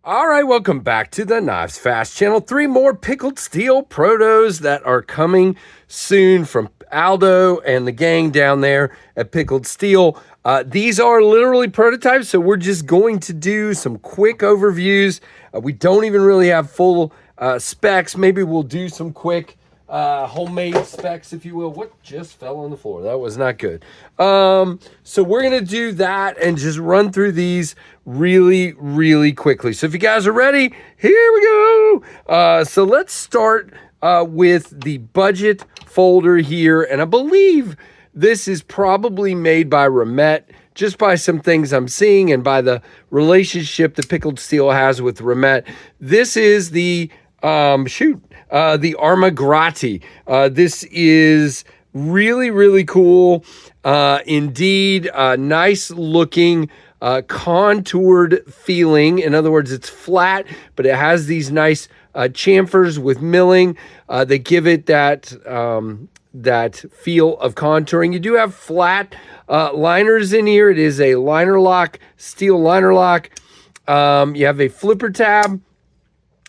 All right, welcome back to the Knives Fast channel. 3 more Pickled Steel Protos that are coming soon from Aldo and the gang down there at Pickled Steel. These are literally prototypes, so we're just going to do some quick overviews. We don't even really have full specs. Maybe we'll do some quick homemade specs, if you will. What just fell on the floor? That was not good. So we're going to do that and just run through these really quickly. So if you guys are ready, here we go. So let's start with the budget folder here. And I believe this is probably made by Arrma, just by some things I'm seeing and by the relationship that Pickled Steel has with Arrma. This is the the Arrma Grati. This is really cool. Indeed, nice looking, contoured feeling. In other words, it's flat, but it has these nice chamfers with milling that give it that that feel of contouring. You do have flat liners in here. It is a liner lock, steel liner lock. You have a flipper tab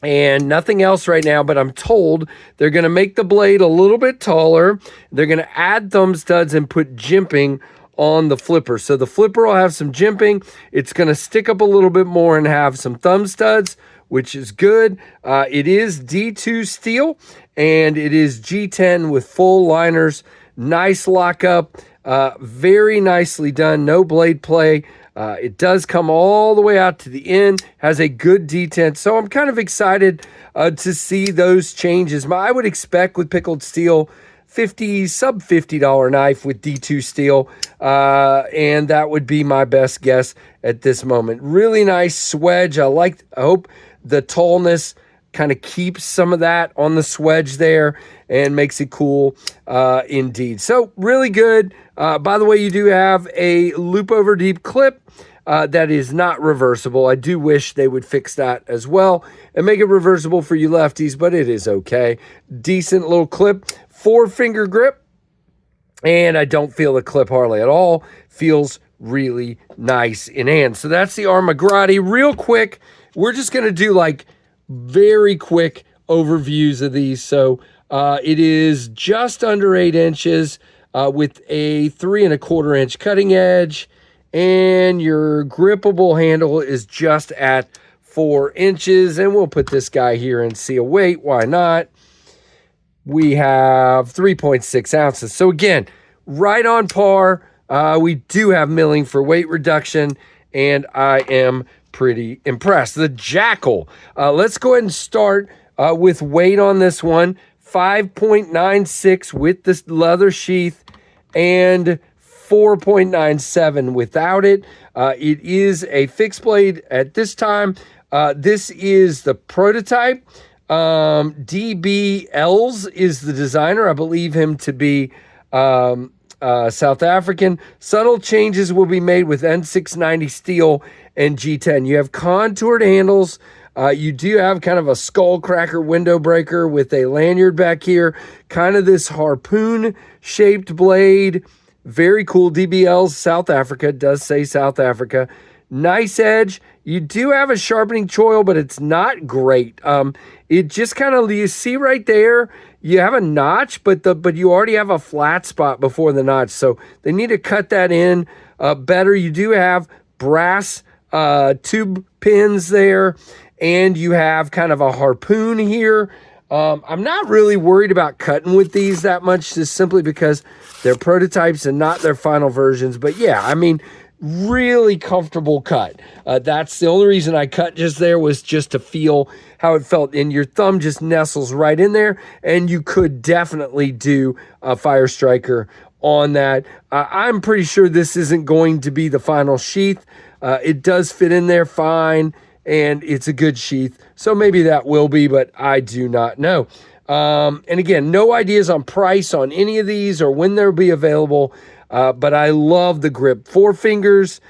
and nothing else right now, but I'm told they're going to make the blade a little bit taller. They're going to add thumb studs and put jimping on the flipper. So the flipper will have some jimping. It's going to stick up a little bit more and have some thumb studs, which is good. It is D2 steel and it is G10 with full liners. Nice lockup, very nicely done. No blade play. It does come all the way out to the end, has a good detent. So I'm kind of excited to see those changes. I would expect with Pickled Steel, sub $50 knife with D2 steel. And that would be my best guess at this moment. Really nice swedge. I hope the tallness kind of keeps some of that on the swedge there and makes it cool indeed. So really good. By the way, you do have a loop over deep clip that is not reversible. I do wish they would fix that as well and make it reversible for you lefties, but it is okay. Decent little clip, 4-finger grip, and I don't feel the clip hardly at all. Feels really nice in hand. So that's the Arrma Grati. Real quick, we're just going to do like very quick overviews of these. So it is just under 8 inches with a 3¼ inch cutting edge, and your grippable handle is just at 4 inches. And we'll put this guy here and see a weight. Why not? We have 3.6 ounces. So again, right on par. We do have milling for weight reduction, and I am pretty impressed. The Jackal. Let's go ahead and start with weight on this one. 5.96 with this leather sheath and 4.97 without it. It is a fixed blade at this time. This is the prototype. DB Els is the designer. I believe him to be South African. Subtle changes will be made with N690 steel and G10. You have contoured handles. You do have kind of a skull cracker window breaker with a lanyard back here. Kind of this harpoon shaped blade. Very cool. DBL's South Africa. It does say South Africa. Nice edge. You do have a sharpening choil, but it's not great. It just kind of, you see right there, you have a notch, but you already have a flat spot before the notch. So they need to cut that in better. You do have brass tube pins there, and you have kind of a harpoon here. I'm not really worried about cutting with these that much, just simply because they're prototypes and not their final versions. But yeah, I mean, really comfortable cut. That's the only reason I cut just there, was just to feel how it felt. And your thumb just nestles right in there, and you could definitely do a fire striker on that. I'm pretty sure this isn't going to be the final sheath. It does fit in there fine, and it's a good sheath. So maybe that will be, but I do not know. And again, no ideas on price on any of these or when they'll be available. But I love the grip. 4 fingers,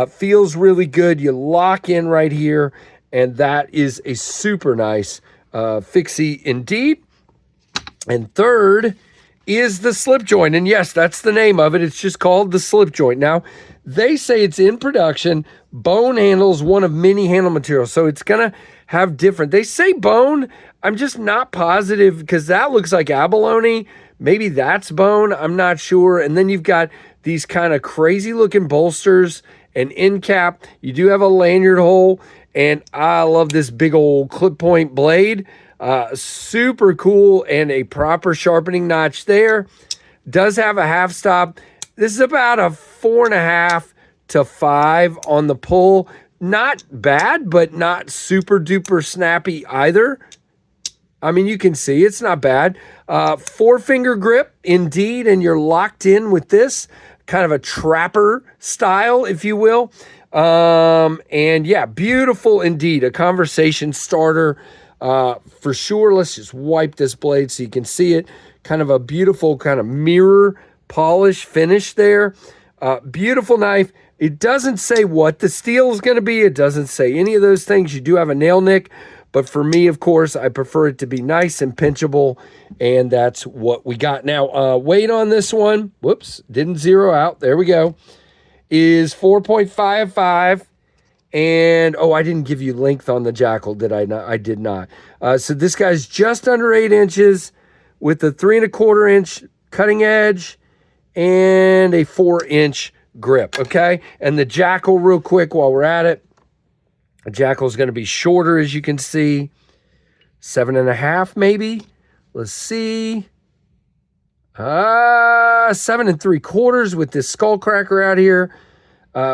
feels really good. You lock in right here, and that is a super nice fixie indeed. And third is the SlipJoint. And yes, that's the name of it. It's just called the SlipJoint. Now, they say it's in production. Bone handles one of many handle materials. So it's going to have different. They say bone. I'm just not positive because that looks like abalone. Maybe that's bone. I'm not sure. And then you've got these kind of crazy looking bolsters and end cap. You do have a lanyard hole. And I love this big old clip point blade. Super cool, and a proper sharpening notch there. Does have a half stop. This is about a 4.5 to 5 on the pull. Not bad, but not super duper snappy either. I mean, you can see it's not bad. 4-finger grip indeed, and you're locked in with this kind of a trapper style, if you will. And yeah, beautiful indeed. A conversation starter. For sure. Let's just wipe this blade so you can see it. Kind of a beautiful kind of mirror polish finish there. Beautiful knife. It doesn't say what the steel is going to be. It doesn't say any of those things. You do have a nail nick, but for me, of course, I prefer it to be nice and pinchable, and that's what we got. Now, weight on this one, whoops, didn't zero out. There we go. Is 4.55. And, oh, I didn't give you length on the Jackal, did I not? I did not. So this guy's just under 8 inches with a 3¼ inch cutting edge and a 4-inch grip, okay? And the Jackal, real quick while we're at it, the Jackal's going to be shorter, as you can see. 7.5 maybe. Let's see. 7.75 with this skull cracker out here.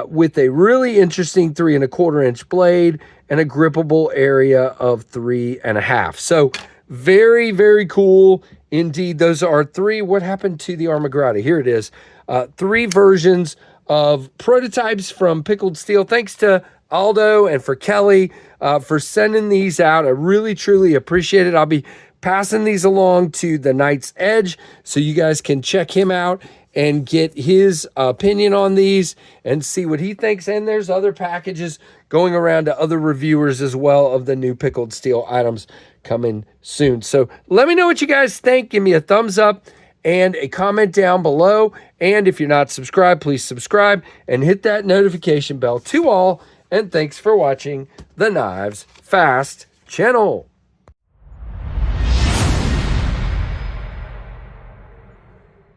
With a really interesting 3¼ inch blade and a grippable area of 3.5. So very, very cool indeed. Those are 3. What happened to the Arrma Grati? Here it is. 3 versions of prototypes from Pickled Steel. Thanks to Aldo and for Kelly for sending these out. I really, truly appreciate it. I'll be passing these along to the Knight's Edge so you guys can check him out and get his opinion on these and see what he thinks. And there's other packages going around to other reviewers as well of the new Pickled Steel items coming soon. So let me know what you guys think. Give me a thumbs up and a comment down below. And if you're not subscribed, please subscribe and hit that notification bell to all. And thanks for watching the Knives Fast channel.